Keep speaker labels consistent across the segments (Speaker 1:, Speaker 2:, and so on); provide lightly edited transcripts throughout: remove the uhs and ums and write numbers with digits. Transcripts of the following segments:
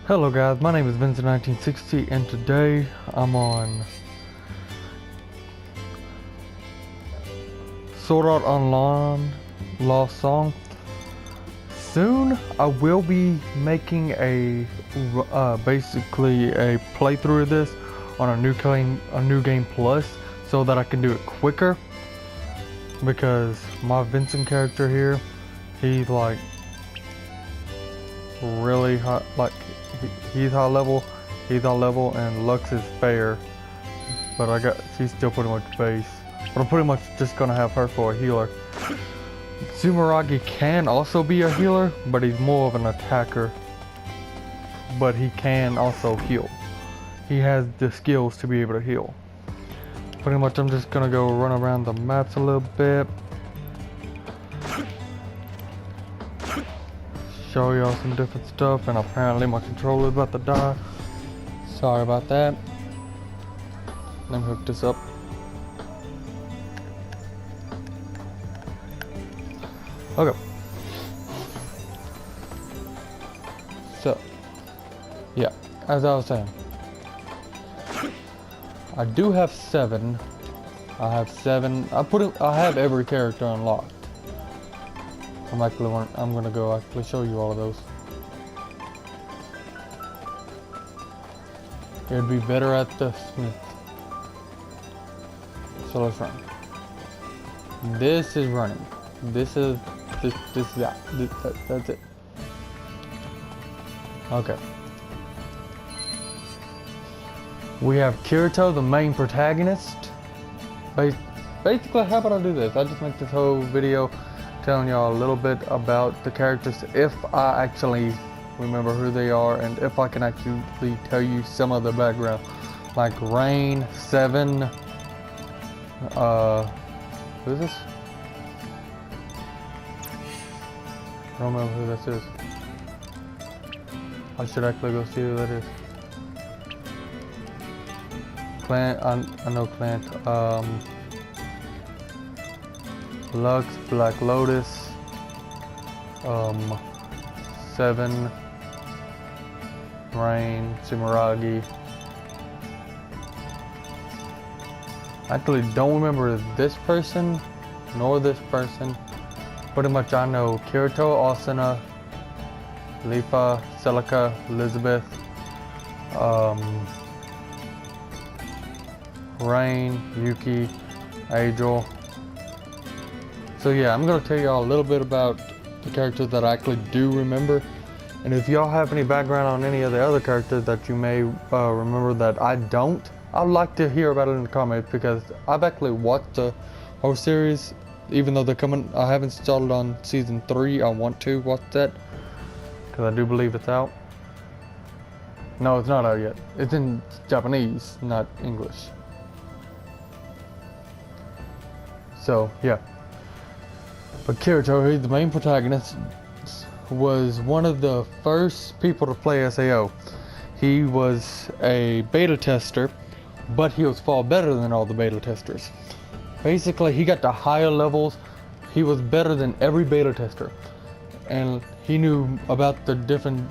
Speaker 1: Hello guys, my name is Vincent1960 and today I'm on Sword Art Online Lost Song. Soon I will be making a basically a playthrough of this on a new game plus so that I can do it quicker, because my Vincent character here, he's like really high, like he's high level, and Lux is fair, but she's still pretty much base. But I'm pretty much just gonna have her for a healer. Sumeragi can also be a healer, but he's more of an attacker. But he can also heal. He has the skills to be able to heal. Pretty much I'm just gonna go run around the maps a little bit. Show y'all some different stuff, and apparently my controller is about to die. Sorry about that. Let me hook this up. Okay. So, yeah, as I was saying, I do have 7. I have 7. I have every character unlocked. I'm gonna go actually show you all of those. It'd be better at the Smith. So let's run. This is running. That's it. Okay. We have Kirito, the main protagonist. Basically, how about I do this? I just make this whole video telling y'all a little bit about the characters, if I actually remember who they are, and if I can actually tell you some of the background. Like Rain, 7, who is this? I don't remember who this is. I should actually go see who that is. Clan, I know Clan. Lux, Black Lotus, 7, Rain, Sumeragi. I actually don't remember this person, nor this person. Pretty much I know Kirito, Asuna, Leafa, Celica, Elizabeth, Rain, Yuki, Angel. So yeah, I'm gonna tell y'all a little bit about the characters that I actually do remember. And if y'all have any background on any of the other characters that you may remember that I don't, I'd like to hear about it in the comments, because I've actually watched the whole series. Even though they're coming, I haven't started on season 3. I want to watch that, because I do believe it's out. No, it's not out yet. It's in Japanese, not English. So yeah. But Kirito, he's the main protagonist, was one of the first people to play SAO. He was a beta tester, but he was far better than all the beta testers. Basically, he got to higher levels. He was better than every beta tester. And he knew about the different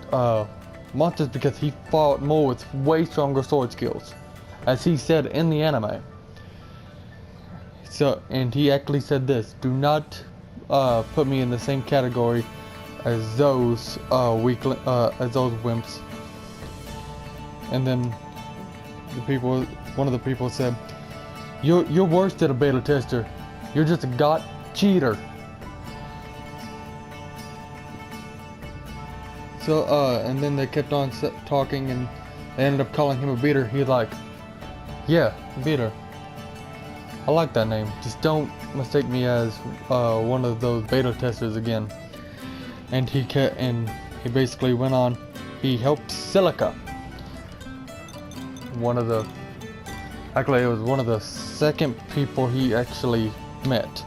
Speaker 1: monsters because he fought more with way stronger sword skills, as he said in the anime. So, and he actually said this: do not put me in the same category as those wimps. And then one of the people said, You're worse than a beta tester. You're just a cheater. So, and then they kept on talking, and they ended up calling him a beater. He's like, yeah, beater. I like that name. Just don't mistake me as one of those beta testers again. And he basically went on. He helped Celica. Actually, it was one of the second people he actually met.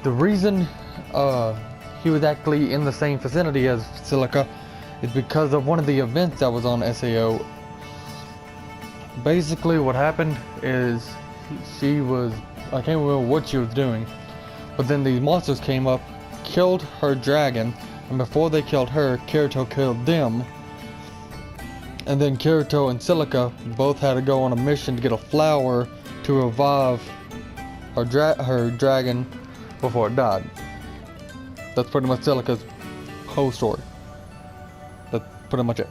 Speaker 1: The reason he was actually in the same vicinity as Celica is because of one of the events that was on SAO. Basically, what happened is I can't remember what she was doing, but then these monsters came up, killed her dragon, and before they killed her, Kirito killed them. And then Kirito and Silica both had to go on a mission to get a flower to revive her dragon before it died. That's pretty much Silica's whole story. That's pretty much it.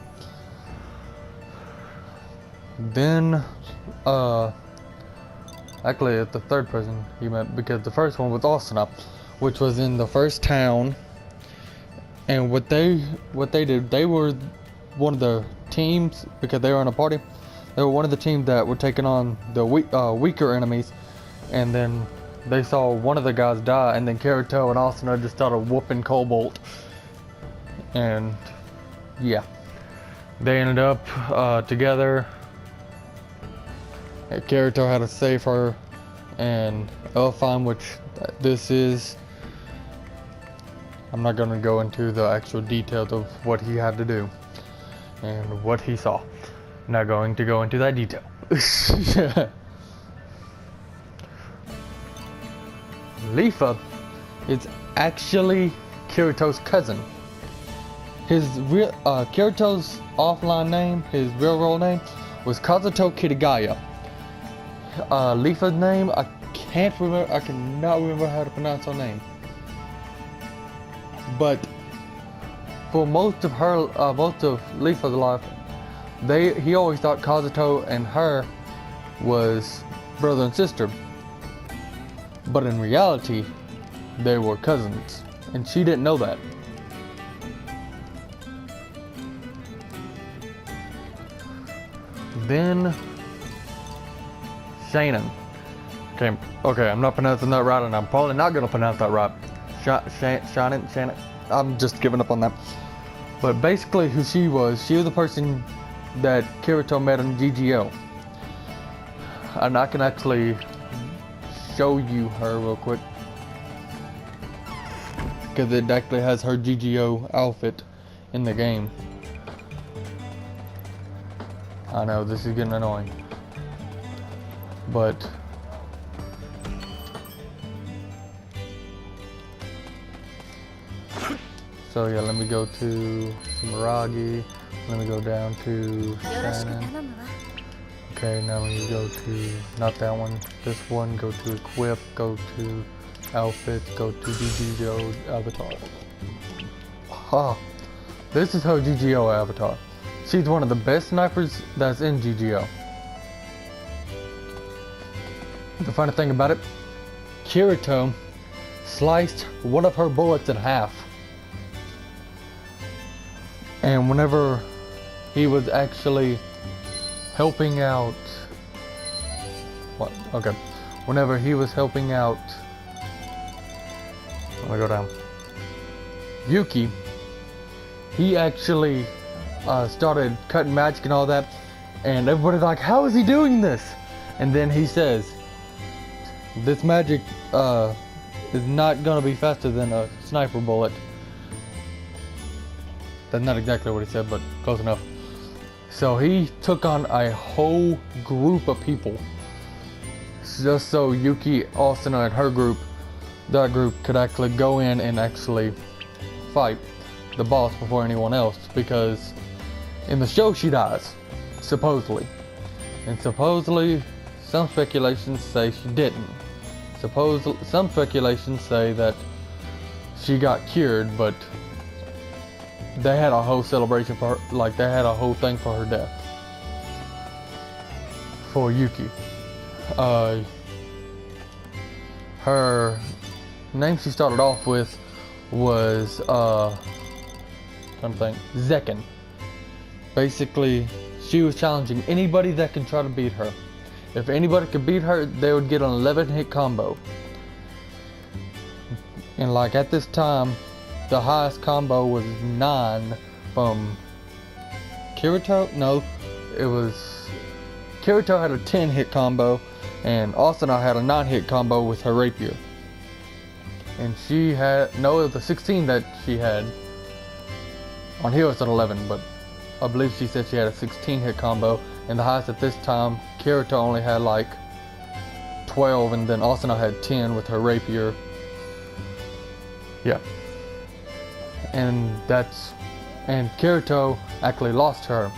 Speaker 1: Then, actually it's the third person he met, because the first one was Asuna, which was in the first town. And what they did, they were one of the teams, because they were in a party. They were one of the teams that were taking on the weaker enemies, and then they saw one of the guys die, and then Kirito and Asuna just started whooping Cobalt. And yeah, they ended up together. Kirito had to save her and Elfheim, which this is. I'm not going to go into the actual details of what he had to do and what he saw. Not going to go into that detail. Leafa is actually Kirito's cousin. His real Kirito's offline name, his real world name, was Kazuto Kitagaya. Leafa's name, I cannot remember how to pronounce her name. But for most of Leafa's life, he always thought Kazuto and her was brother and sister. But in reality, they were cousins, and she didn't know that. Then Shannon. Okay, I'm not pronouncing that right, and I'm probably not gonna pronounce that right. Shannon. I'm just giving up on that. But basically, who she was the person that Kirito met in GGO, and I can actually show you her real quick, because it actually has her GGO outfit in the game. I know this is getting annoying, but so yeah, let me go to Sumeragi, let me go down to Shannon. Okay, now let me go to, not that one, this one, go to equip, go to outfits, go to GGO avatar. Ah, this is her GGO avatar. She's one of the best snipers that's in GGO. The funny thing about it, Kirito sliced one of her bullets in half. And whenever he was actually helping out, whenever he was helping out, let me go down, Yuki, he actually started cutting magic and all that, and everybody's like, how is he doing this? And then he says, this magic is not gonna be faster than a sniper bullet. That's not exactly what he said, but close enough. So he took on a whole group of people just so Yuki, Asuna, and her group, that group, could actually go in and actually fight the boss before anyone else, because in the show she dies, supposedly. And supposedly, some speculations say she didn't. Some speculations say that she got cured, but they had a whole celebration for her, like they had a whole thing for her death. For Yuki. Her name she started off with was, Zekken. Basically, she was challenging anybody that can try to beat her. If anybody could beat her, they would get an 11-hit combo. And like at this time, the highest combo was 9 from Kirito. No, it was Kirito had a 10-hit combo, and Asuna had a 9-hit combo with her rapier. And she had, no, it was a 16 that she had. On here it's an 11, but I believe she said she had a 16-hit combo, and the highest at this time, Kirito only had like 12, and then Asuna had 10 with her rapier. Yeah. And Kirito actually lost her.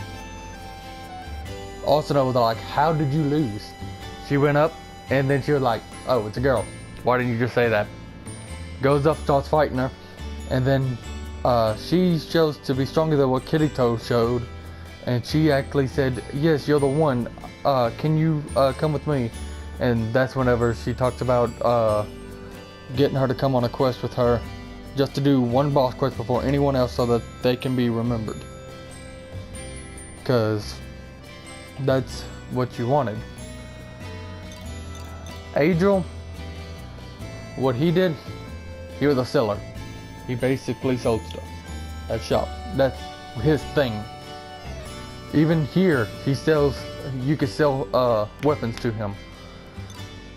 Speaker 1: Asuna was like, how did you lose? She went up and then she was like, oh, it's a girl. Why didn't you just say that? Goes up, starts fighting her, and then she shows to be stronger than what Kirito showed, and she actually said, yes, you're the one. Can you come with me? And that's whenever she talks about getting her to come on a quest with her, just to do one boss quest before anyone else so that they can be remembered. Because that's what you wanted. Adriel, what he did, he was a seller. He basically sold stuff at shop. That's his thing. Even here, he sells, you can sell weapons to him.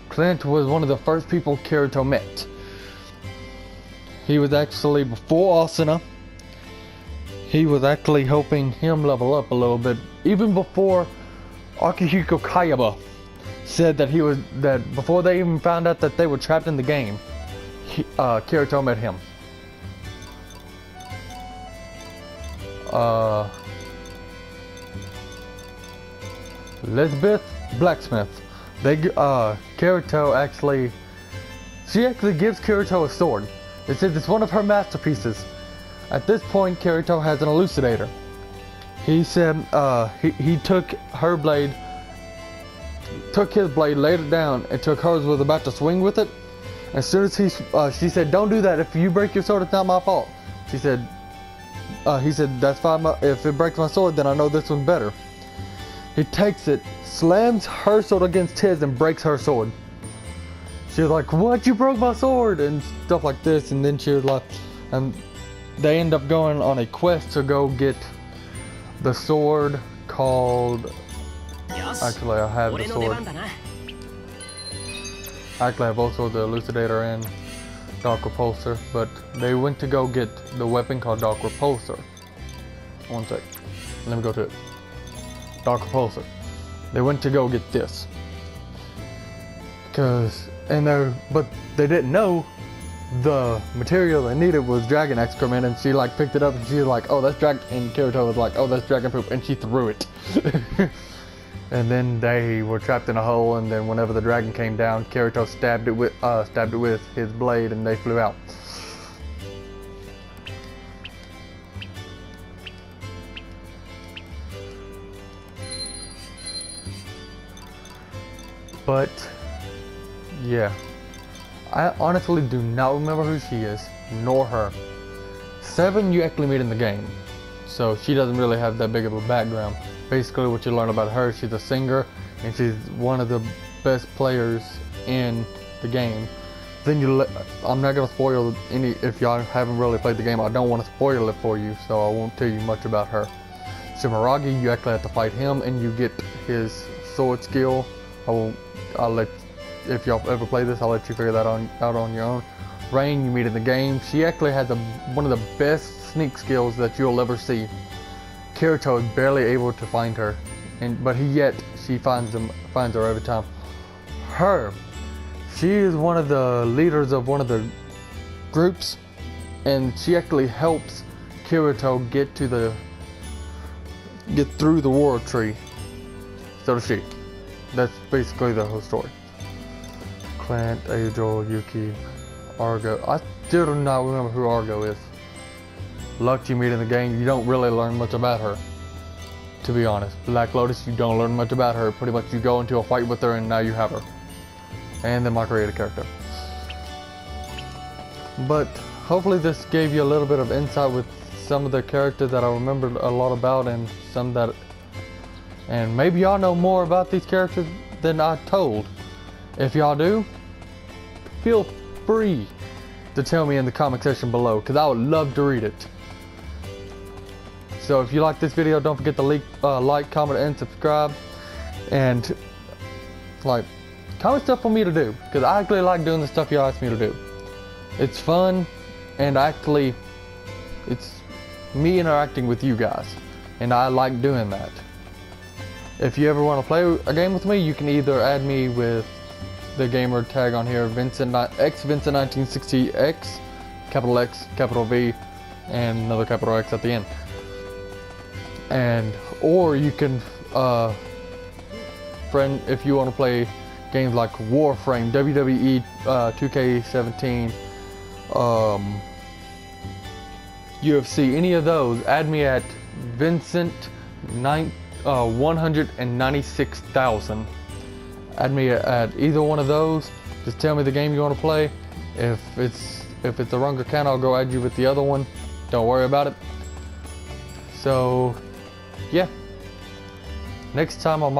Speaker 1: Clint was one of the first people Kirito met. He was actually, before Asuna, he was actually helping him level up a little bit. Even before Akihiko Kayaba said that that before they even found out that they were trapped in the game, Kirito met him. Elizabeth Blacksmith. Kirito actually, she actually gives Kirito a sword. It says it's one of her masterpieces. At this point, Kirito has an elucidator. He said he took her blade, took his blade, laid it down, and took hers, was about to swing with it. As soon as she said, don't do that. If you break your sword, it's not my fault. He said, that's fine. If it breaks my sword, then I know this one's better. He takes it, slams her sword against his, and breaks her sword. She was like, what? You broke my sword? And stuff like this. And then she was like, and they end up going on a quest to go get the sword called, actually I have the sword. Actually I have also the Elucidator and Dark Repulsor, but they went to go get the weapon called Dark Repulsor. One sec, let me go to it. Dark Repulsor. They went to go get this. But they didn't know the material they needed was dragon excrement, and she like picked it up and she was like, oh, that's dragon, and Kirito was like, oh, that's dragon poop, and she threw it. And then they were trapped in a hole, and then whenever the dragon came down, Kirito stabbed it with his blade, and they flew out. But yeah, I honestly do not remember who she is, nor her. Seven you actually meet in the game, so she doesn't really have that big of a background. Basically what you learn about her, she's a singer, and she's one of the best players in the game. Then I'm not going to spoil any, if y'all haven't really played the game, I don't want to spoil it for you, so I won't tell you much about her. Shimaragi, you actually have to fight him, and you get his sword skill. If y'all ever play this, I'll let you figure that out on your own. Rain, you meet in the game. She actually has one of the best sneak skills that you'll ever see. Kirito is barely able to find her, but yet she finds her every time. She is one of the leaders of one of the groups, and she actually helps Kirito get through the war tree. So does she. That's basically the whole story. Clint, Adriel, Yuki, Argo. I still do not remember who Argo is. Lux you meet in the game, you don't really learn much about her, to be honest. Black Lotus, you don't learn much about her. Pretty much you go into a fight with her and now you have her. And then my creative character. But hopefully this gave you a little bit of insight with some of the characters that I remembered a lot about, and and maybe y'all know more about these characters than I told. If y'all do, feel free to tell me in the comment section below, because I would love to read it. So if you like this video, don't forget to like, comment, and subscribe. And comment stuff for me to do, because I actually like doing the stuff y'all ask me to do. It's fun, and actually, it's me interacting with you guys, and I like doing that. If you ever want to play a game with me, you can either add me with the gamer tag on here, Vincent1960X, capital X, capital V, and another capital X at the end. Or you can friend, if you want to play games like Warframe, WWE 2K17, UFC, any of those, add me at Vincent 196,000. Add me at either one of those. Just tell me the game you want to play. If it's the wrong account, I'll go add you with the other one. Don't worry about it. So, yeah. Next time I'm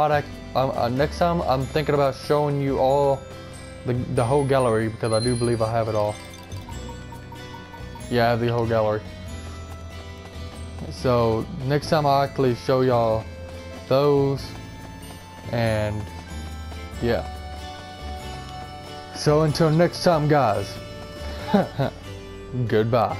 Speaker 1: thinking about showing you all the whole gallery, because I do believe I have it all. Yeah, I have the whole gallery. So next time I'll actually show y'all those, and yeah. So until next time, guys, goodbye.